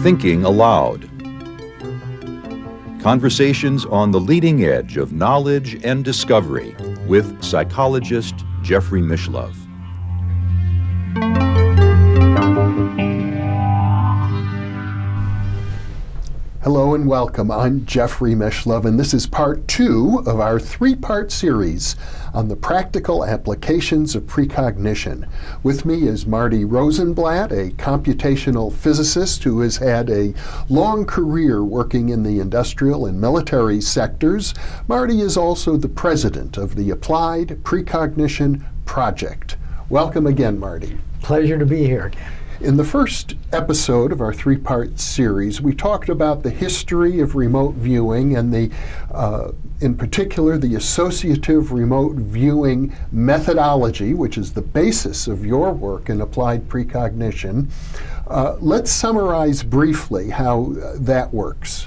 Thinking Aloud. Conversations on the leading edge of knowledge and discovery with psychologist Jeffrey Mishlove. Hello and welcome. I'm Jeffrey Mishlove, and this is part 2 of our 3-part series on the practical applications of precognition. With me is Marty Rosenblatt, a computational physicist who has had a long career working in the industrial and military sectors. Marty is also the president of the Applied Precognition Project. Welcome again, Marty. Pleasure to be here again. In the first episode of our 3-part series, we talked about the history of remote viewing and in particular, the associative remote viewing methodology, which is the basis of your work in applied precognition. Let's summarize briefly how that works.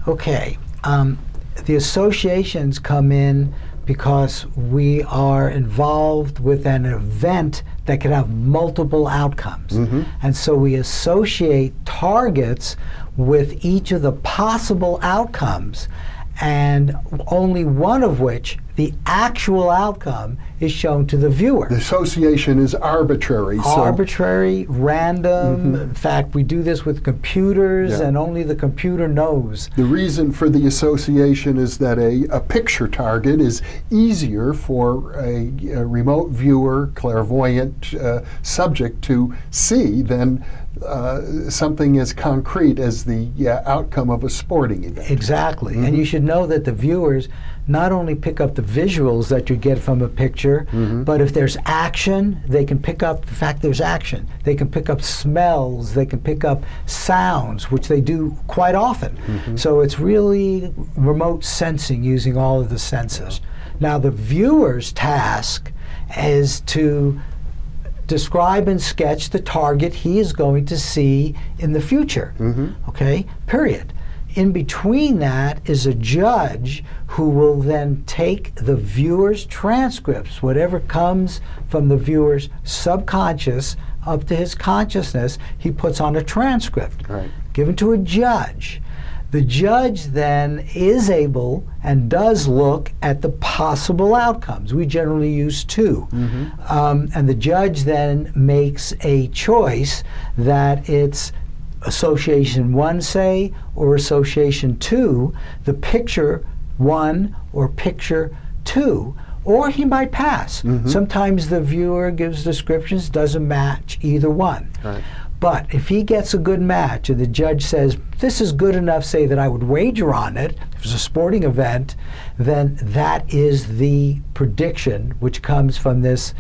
Okay. The associations come in because we are involved with an event that can have multiple outcomes. And so we associate targets with each of the possible outcomes, and only one of which, the actual outcome, is shown to the viewer. The association is arbitrary. Arbitrary, random. In fact, we do this with computers, and only the computer knows. The reason for the association is that a picture target is easier for a remote viewer, clairvoyant subject to see than something as concrete as the outcome of a sporting event. Exactly. And you should know that the viewers not only pick up the visuals that you get from a picture, but if there's action, they can pick up the fact there's action. They can pick up smells, they can pick up sounds, which they do quite often. So it's really remote sensing using all of the senses. Now the viewer's task is to describe and sketch the target he is going to see in the future. Okay, period. In between that is a judge who will then take the viewer's transcripts, whatever comes from the viewer's subconscious up to his consciousness, he puts on a transcript, given to a judge. The judge then is able and does look at the possible outcomes. We generally use 2. And the judge then makes a choice that it's association 1, say, or association 2, the picture 1 or picture 2, or he might pass. Sometimes the viewer gives descriptions, doesn't match either one. But if he gets a good match and the judge says, this is good enough, say, that I would wager on it, if it's a sporting event, then that is the prediction which comes from this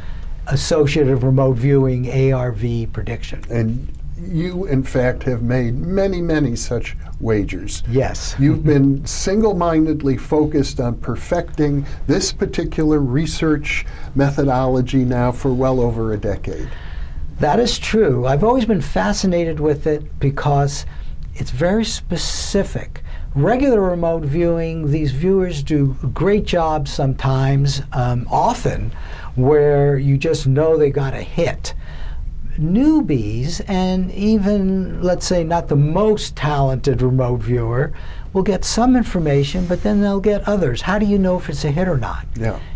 associative remote viewing ARV prediction. And you, in fact, have made many, many such wagers. Yes. You've been single-mindedly focused on perfecting this particular research methodology now for well over a decade. That is true. I've always been fascinated with it because it's very specific. Regular remote viewing, these viewers do a great job sometimes, often, where you just know they got a hit. Newbies, and even, let's say, not the most talented remote viewer, will get some information, but then they'll get others. How do you know if it's a hit or not?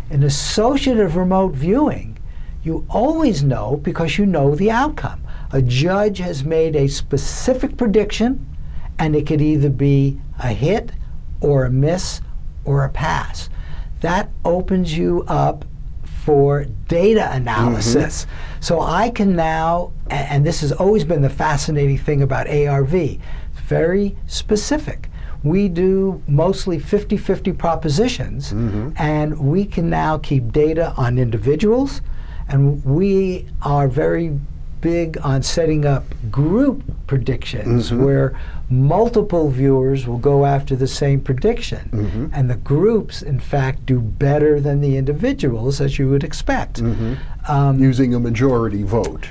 In associative remote viewing, you always know because you know the outcome. A judge has made a specific prediction, and it could either be a hit or a miss or a pass. That opens you up for data analysis. So I can now, and this has always been the fascinating thing about ARV, very specific. We do mostly 50-50 propositions, and we can now keep data on individuals, and we are very big on setting up group predictions where multiple viewers will go after the same prediction. And the groups, in fact, do better than the individuals, as you would expect. Using a majority vote.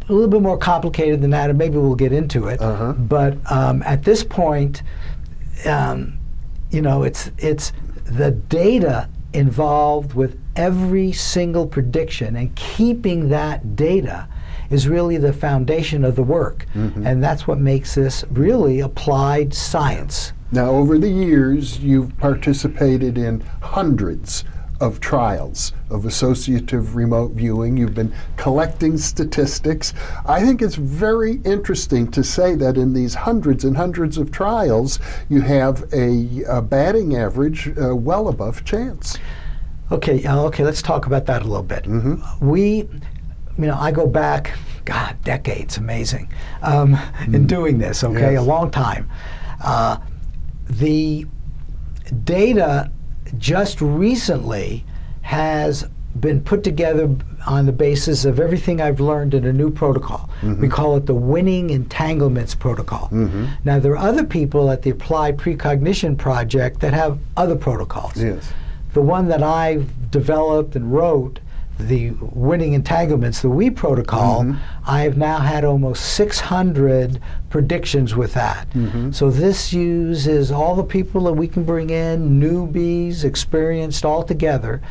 A little bit more complicated than that, and maybe we'll get into it. But at this point, you know, it's the data involved with every single prediction, and keeping that data is really the foundation of the work. And that's what makes this really applied science. Now, over the years, you've participated in hundreds of trials of associative remote viewing. You've been collecting statistics. I think it's very interesting to say that in these hundreds and hundreds of trials, you have a batting average well above chance. Okay, let's talk about that a little bit. I go back, God, decades, amazing, in doing this, okay, Yes. a long time. The data just recently has been put together on the basis of everything I've learned in a new protocol. We call it the Winning Entanglements Protocol. Now, there are other people at the Applied Precognition Project that have other protocols. Yes. The one that I've developed and wrote, the Winning Entanglements, the WE protocol, I have now had almost 600 predictions with that. So this uses all the people that we can bring in, newbies, experienced, all together.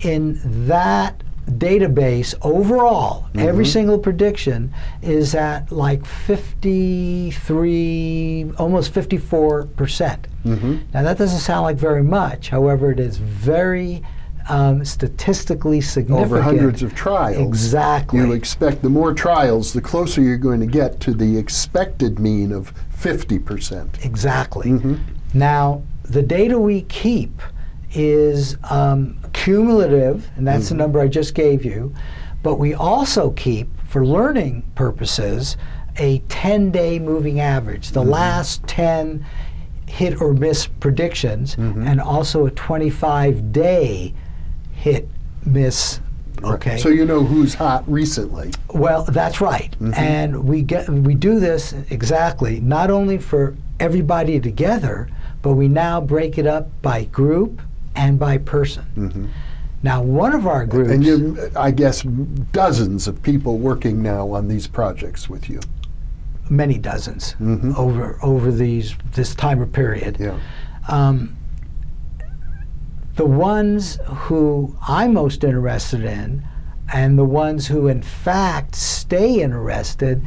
In that database, overall, every single prediction is at like 53, almost 54%. Now that doesn't sound like very much, however, it is very statistically significant. Over hundreds of trials. Exactly. You expect the more trials, the closer you're going to get to the expected mean of 50%. Exactly. Now, the data we keep is cumulative, and that's the number I just gave you, but we also keep, for learning purposes, a 10-day moving average, the last 10 hit or miss predictions, and also a 25-day hit miss. Okay. So you know who's hot recently. Well, that's right. And we do this exactly not only for everybody together, but we now break it up by group and by person. Now, one of our groups, And you, I guess, dozens of people working now on these projects with you. many dozens over this time of period. Yeah. The ones who I'm most interested in, and the ones who in fact stay interested,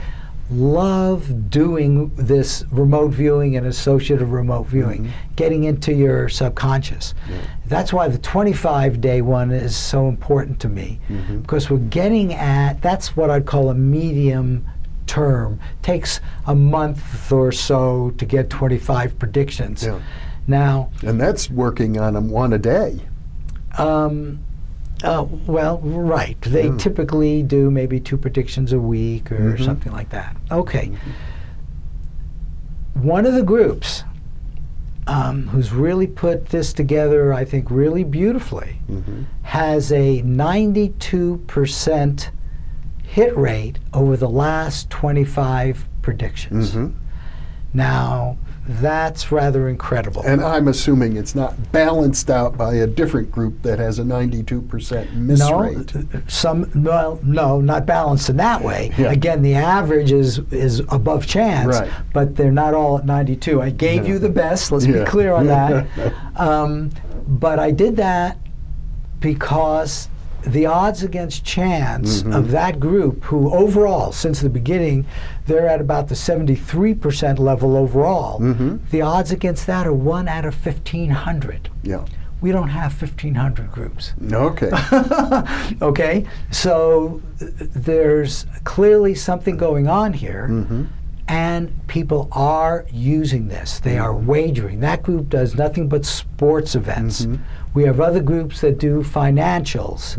love doing this remote viewing and associative remote viewing, getting into your subconscious. That's why the 25-day one is so important to me, because we're getting at, that's what I'd call a medium term. Takes a month or so to get 25 predictions. Now, and that's working on them one a day. Well, right. They typically do maybe 2 predictions a week or something like that. Okay. One of the groups who's really put this together, I think, really beautifully, has a 92% hit rate over the last 25 predictions. Now, that's rather incredible. And I'm assuming it's not balanced out by a different group that has a 92% miss rate. No, not balanced in that way. Again, the average is above chance, but they're not all at 92. I gave you the best, let's be clear on that. But I did that because the odds against chance of that group, who overall, since the beginning, they're at about the 73% level overall, the odds against that are 1 out of 1,500. We don't have 1,500 groups. Okay. Okay, so there's clearly something going on here, and people are using this. They are wagering. That group does nothing but sports events. We have other groups that do financials.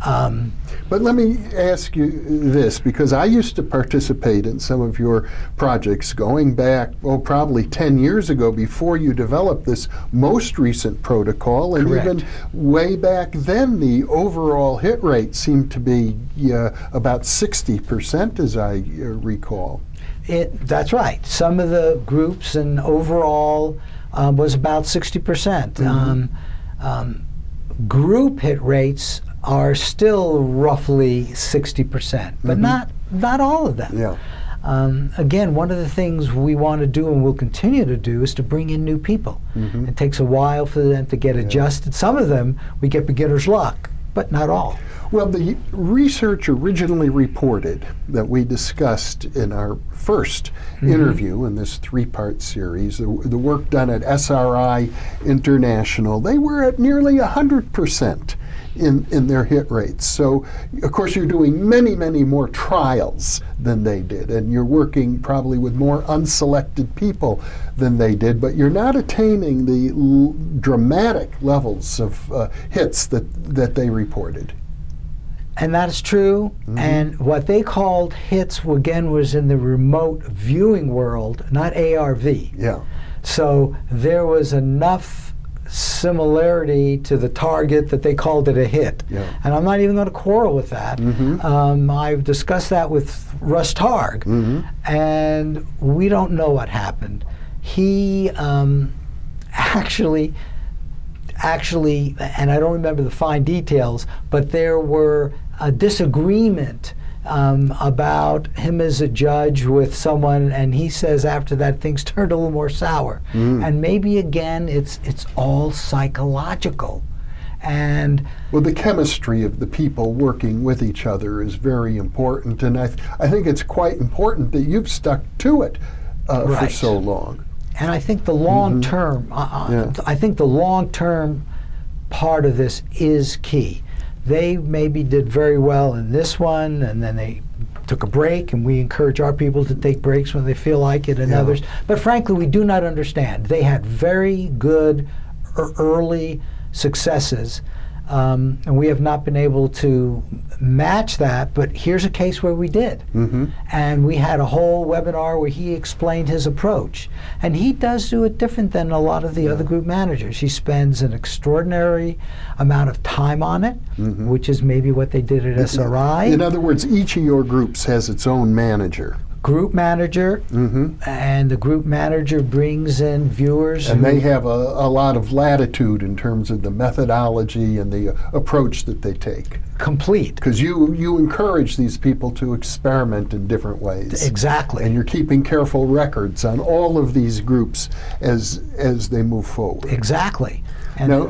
But let me ask you this, because I used to participate in some of your projects going back, probably 10 years ago, before you developed this most recent protocol. And even way back then, the overall hit rate seemed to be about 60%, as I recall. That's right. Some of the groups and overall was about 60%. Group hit rates are still roughly 60%, but not all of them. Again, one of the things we want to do and will continue to do is to bring in new people. It takes a while for them to get adjusted. Some of them, we get beginner's luck, but not all. Well, the research originally reported that we discussed in our first interview in this three-part series, the work done at SRI International, they were at nearly 100% in their hit rates. So, of course, you're doing many, many more trials than they did, and you're working probably with more unselected people than they did, but you're not attaining the dramatic levels of hits that they reported. And that's true. And what they called hits, again, was in the remote viewing world, not ARV. Yeah. So there was enough similarity to the target that they called it a hit. Yeah. And I'm not even going to quarrel with that. I've discussed that with Russ Targ, and we don't know what happened. He actually, and I don't remember the fine details, but there were a disagreement about him as a judge with someone, and he says after that things turned a little more sour. And maybe again it's all psychological. And well, the chemistry of the people working with each other is very important, and I think it's quite important that you've stuck to it for so long. And I think the long term, I think the long term part of this is key. They maybe did very well in this one, and then they took a break, and we encourage our people to take breaks when they feel like it, and others. But frankly, we do not understand. They had very good early successes, and we have not been able to match that, but here's a case where we did. And we had a whole webinar where he explained his approach. And he does do it different than a lot of the other group managers. He spends an extraordinary amount of time on it, which is maybe what they did at SRI. In other words, each of your groups has its own manager. Group manager, and the group manager brings in viewers. And they have a lot of latitude in terms of the methodology and the approach that they take. Complete. Because you encourage these people to experiment in different ways. Exactly. And you're keeping careful records on all of these groups as they move forward. Exactly. And now,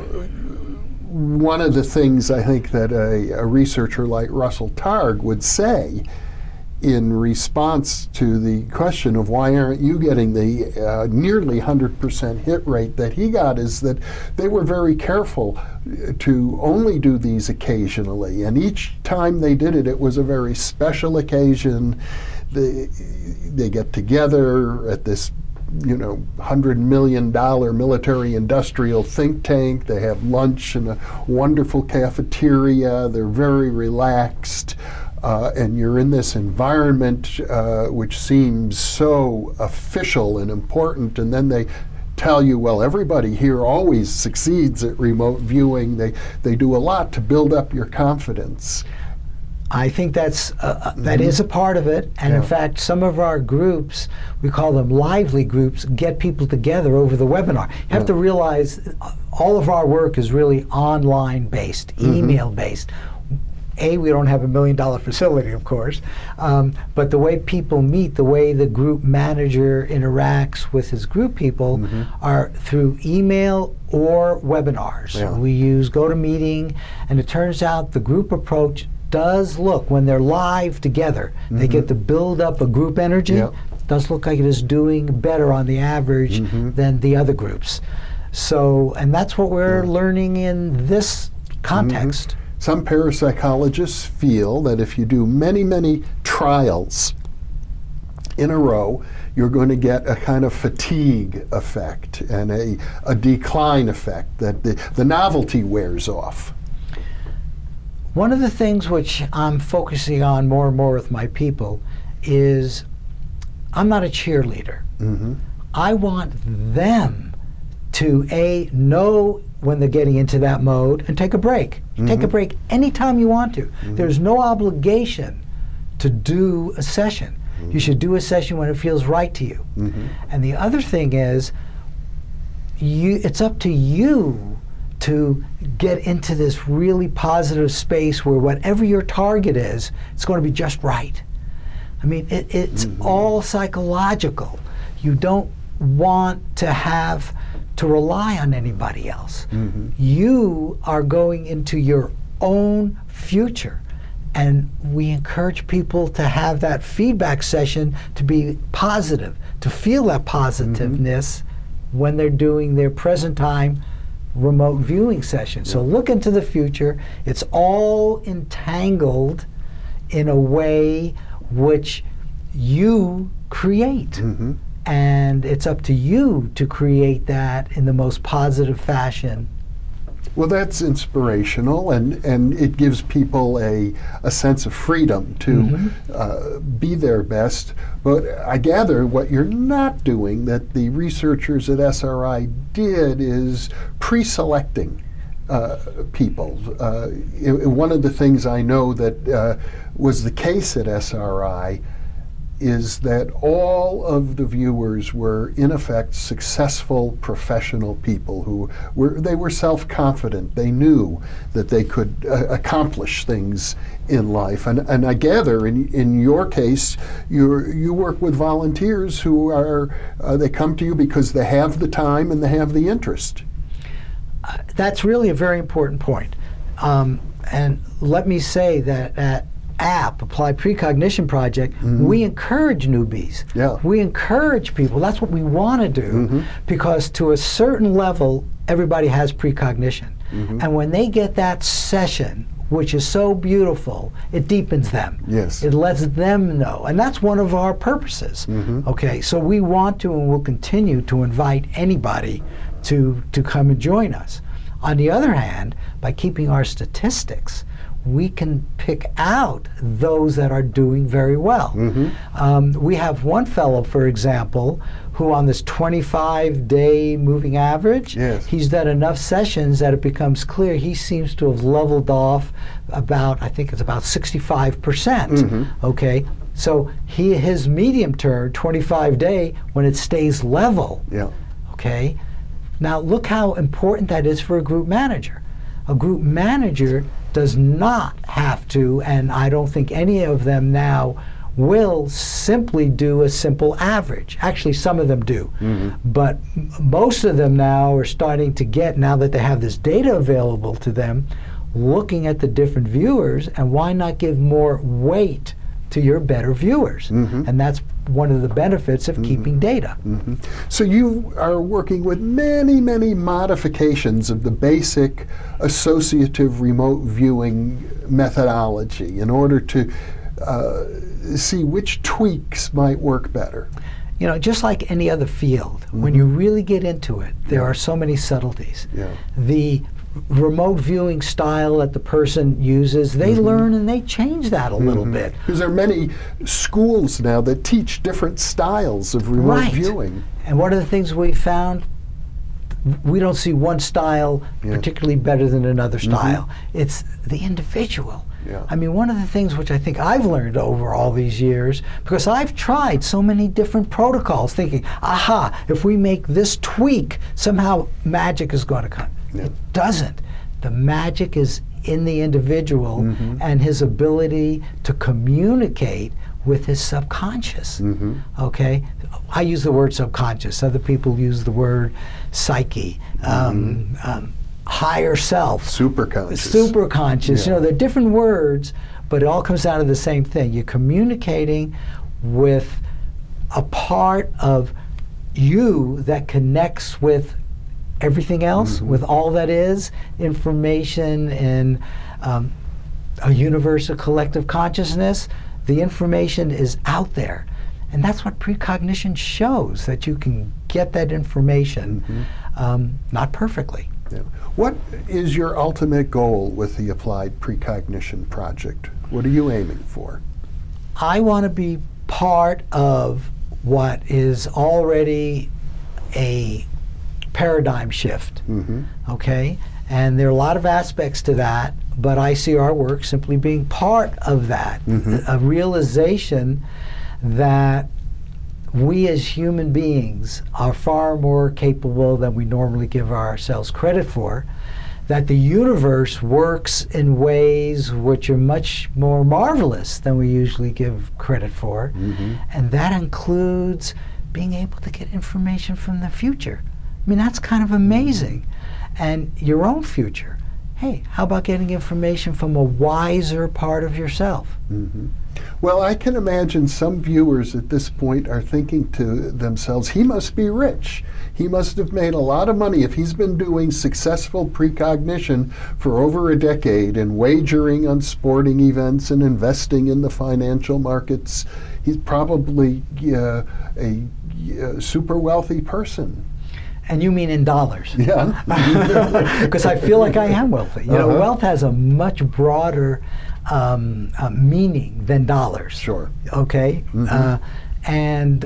one of the things I think that a researcher like Russell Targ would say in response to the question of why aren't you getting the nearly 100% hit rate that he got is that they were very careful to only do these occasionally, and each time they did it, it was a very special occasion. They get together at this $100 million military industrial think tank. They have lunch in a wonderful cafeteria. They're very relaxed. And you're in this environment which seems so official and important, and then they tell you, well, everybody here always succeeds at remote viewing. They do a lot to build up your confidence. I think that is a part of it, and in fact, some of our groups, we call them lively groups, get people together over the webinar. You have to realize all of our work is really online based, email based. We don't have $1 million facility, of course, but the way people meet, the way the group manager interacts with his group people are through email or webinars. We use GoToMeeting, and it turns out the group approach does look, when they're live together, they get to build up a group energy. Does look like it is doing better on the average than the other groups. So, and that's what we're learning in this context. Some parapsychologists feel that if you do many, many trials in a row, you're going to get a kind of fatigue effect and a decline effect, that the novelty wears off. One of the things which I'm focusing on more and more with my people is I'm not a cheerleader. I want them to know when they're getting into that mode and take a break. Take a break anytime you want to. There's no obligation to do a session. You should do a session when it feels right to you. And the other thing is, it's up to you to get into this really positive space where whatever your target is, it's going to be just right. I mean, it's all psychological. You don't want to rely on anybody else. You are going into your own future. And we encourage people to have that feedback session to be positive, to feel that positiveness when they're doing their present time remote viewing session. So look into the future. It's all entangled in a way which you create. And it's up to you to create that in the most positive fashion. Well, that's inspirational, and it gives people a sense of freedom to be their best. But I gather what you're not doing, that the researchers at SRI did, is pre-selecting people. One of the things I know that was the case at SRI is that all of the viewers were, in effect, successful professional people who were self-confident. They knew that they could accomplish things in life. And I gather, in your case, you work with volunteers who they come to you because they have the time and they have the interest. That's really a very important point. And let me say that at Applied Precognition Project, we encourage newbies. We encourage people. That's what we want to do, because to a certain level, everybody has precognition. And when they get that session, which is so beautiful, it deepens them. It lets them know. And that's one of our purposes. Okay, so we want to and will continue to invite anybody to come and join us. On the other hand, by keeping our statistics, we can pick out those that are doing very well. We have one fellow, for example, who on this 25-day moving average, he's done enough sessions that it becomes clear he seems to have leveled off about, I think it's about 65%. Okay, so his medium term, 25-day, when it stays level. Okay, now look how important that is for a group manager. A group manager does not have to, and I don't think any of them now will simply do a simple average. Actually, some of them do. But most of them now are starting to get, now that they have this data available to them, looking at the different viewers, and why not give more weight to your better viewers? And that's one of the benefits of keeping data. So you are working with many, many modifications of the basic associative remote viewing methodology in order to see which tweaks might work better. You know, just like any other field, when you really get into it, there are so many subtleties. The remote viewing style that the person uses, they learn and they change that a little bit. Because there are many schools now that teach different styles of remote viewing. And one of the things we found, we don't see one style particularly better than another style. It's the individual. I mean, one of the things which I think I've learned over all these years, because I've tried so many different protocols thinking, aha, if we make this tweak, somehow magic is going to come. It doesn't. The magic is in the individual and his ability to communicate with his subconscious. Okay? I use the word subconscious. Other people use the word psyche, higher self. Superconscious. Superconscious. You know, they're different words, but it all comes down to the same thing. You're communicating with a part of you that connects with everything else, with all that is information in a universe of collective consciousness. The information is out there. And that's what precognition shows, that you can get that information, not perfectly. What is your ultimate goal with the Applied Precognition Project? What are you aiming for? I want to be part of what is already a paradigm shift, okay? And there are a lot of aspects to that, but I see our work simply being part of that, a realization that we as human beings are far more capable than we normally give ourselves credit for, that the universe works in ways which are much more marvelous than we usually give credit for. And that includes being able to get information from the future. I mean, that's kind of amazing. And your own future. Hey, how about getting information from a wiser part of yourself? Well, I can imagine some viewers at this point are thinking to themselves, he must be rich. He must have made a lot of money if he's been doing successful precognition for over a decade and wagering on sporting events and investing in the financial markets. He's probably a super wealthy person. And you mean in dollars? Yeah. Because I feel like I am wealthy. You know, wealth has a much broader meaning than dollars. Sure. Okay? And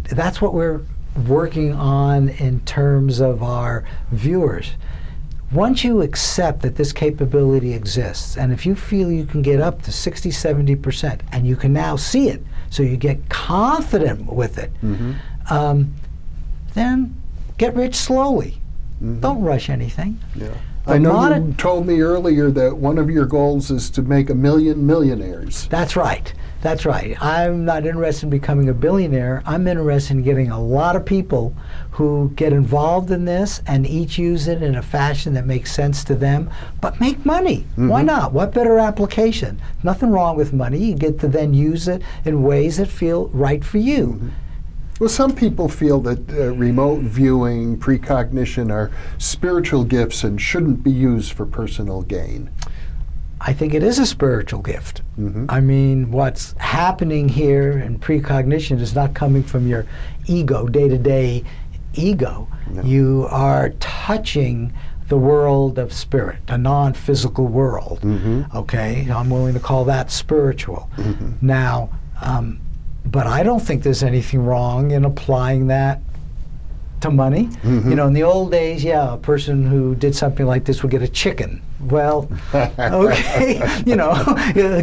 that's what we're working on in terms of our viewers. Once you accept that this capability exists, and if you feel you can get up to 60, 70%, and you can now see it, so you get confident with it, then get rich slowly. Don't rush anything. Yeah. I know you told me earlier that one of your goals is to make 1 million millionaires. That's right. That's right. I'm not interested in becoming a billionaire. I'm interested in getting a lot of people who get involved in this and each use it in a fashion that makes sense to them, but make money. Why not? What better application? Nothing wrong with money. You get to then use it in ways that feel right for you. Well, some people feel that remote viewing, precognition are spiritual gifts and shouldn't be used for personal gain. I think it is a spiritual gift. I mean, what's happening here in precognition is not coming from your ego, day-to-day ego. You are touching the world of spirit, a non-physical world. Okay, I'm willing to call that spiritual. Now, but I don't think there's anything wrong in applying that to money. You know, in the old days, yeah, a person who did something like this would get a chicken. Well, okay, you know,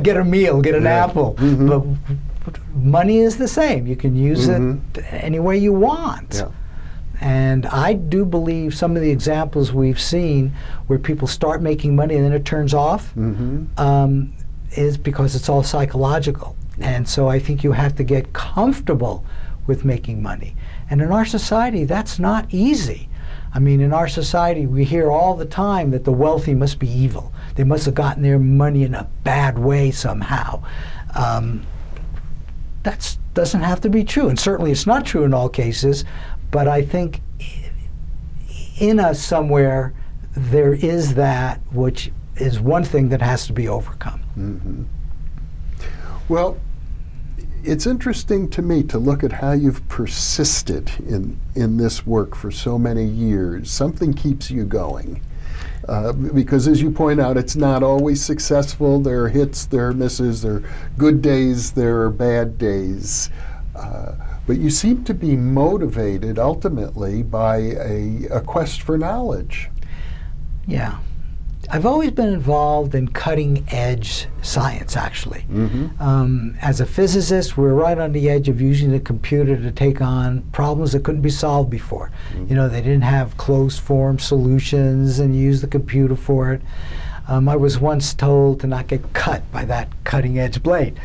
get a meal, get an apple. But money is the same. You can use it any way you want. And I do believe some of the examples we've seen where people start making money and then it turns off is because it's all psychological. And so I think you have to get comfortable with making money. And in our society, that's not easy. I mean, in our society, we hear all the time that the wealthy must be evil. They must have gotten their money in a bad way somehow. That doesn't have to be true. And certainly it's not true in all cases. But I think in us somewhere, there is that, which is one thing that has to be overcome. Well, it's interesting to me to look at how you've persisted in this work for so many years. Something keeps you going. Because as you point out, it's not always successful. There are hits, there are misses, there are good days, there are bad days. But you seem to be motivated ultimately by a quest for knowledge. Yeah. I've always been involved in cutting-edge science, actually. As a physicist, we're right on the edge of using the computer to take on problems that couldn't be solved before. You know, they didn't have closed-form solutions and use the computer for it. I was once told to not get cut by that cutting-edge blade.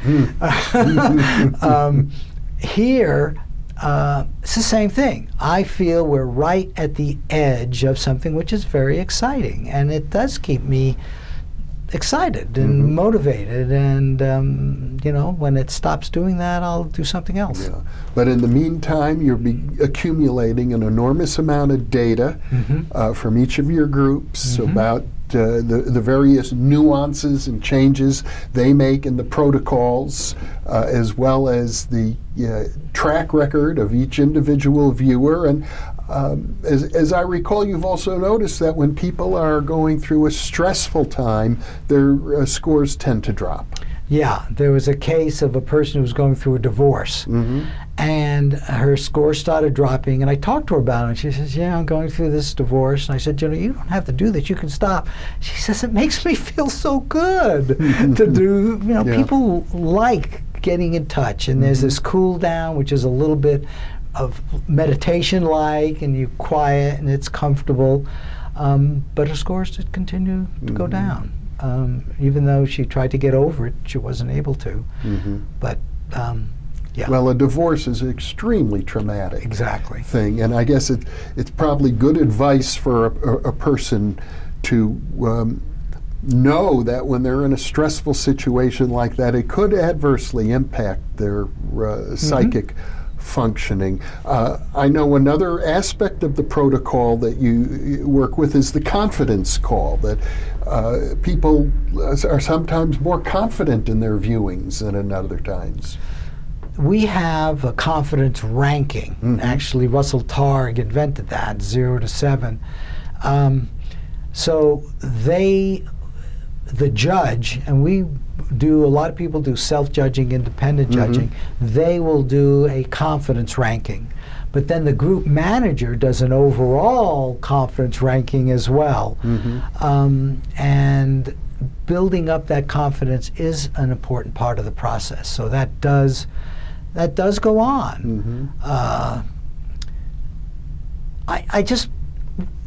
Here, it's the same thing. I feel we're right at the edge of something which is very exciting, and it does keep me excited and motivated, and you know, when it stops doing that, I'll do something else. Yeah. But in the meantime, you're accumulating an enormous amount of data from each of your groups about the various nuances and changes they make in the protocols, as well as the track record of each individual viewer. And as I recall, you've also noticed that when people are going through a stressful time, their scores tend to drop. Yeah, there was a case of a person who was going through a divorce, and her score started dropping, and I talked to her about it, and she says, yeah, I'm going through this divorce. And I said, you know, you don't have to do this, you can stop. She says, it makes me feel so good to do, you know, people like getting in touch, and there's this cool down, which is a little bit of meditation-like, and you quiet, and it's comfortable. But her scores did continue to go down. Even though she tried to get over it, she wasn't able to. But yeah. Well, a divorce is an extremely traumatic Exactly. thing, and I guess it's probably good advice for a person to know that when they're in a stressful situation like that, it could adversely impact their psychic functioning. I know another aspect of the protocol that you work with is the confidence call, that people are sometimes more confident in their viewings than in other times. We have a confidence ranking. Actually, Russell Targ invented that, 0 to 7. So the judge, and a lot of people do self-judging, independent judging, they will do a confidence ranking. But then the group manager does an overall confidence ranking as well. And building up that confidence is an important part of the process. So that does go on. I just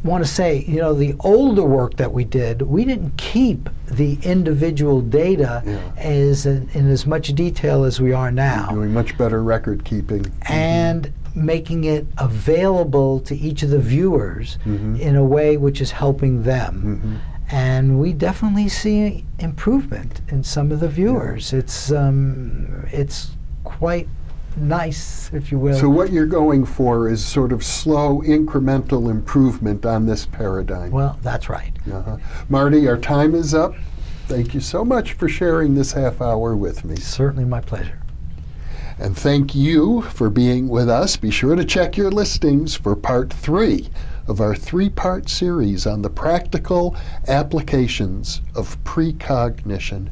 want to say, the older work that we did, we didn't keep the individual data in as much detail as we are now. You're doing much better record keeping. And making it available to each of the viewers in a way which is helping them. And we definitely see improvement in some of the viewers. It's quite nice, if you will. So what you're going for is sort of slow, incremental improvement on this paradigm. Well, that's right. Marty, our time is up. Thank you so much for sharing this half hour with me. Certainly my pleasure. And thank you for being with us. Be sure to check your listings for part 3 of our 3-part series on the practical applications of precognition.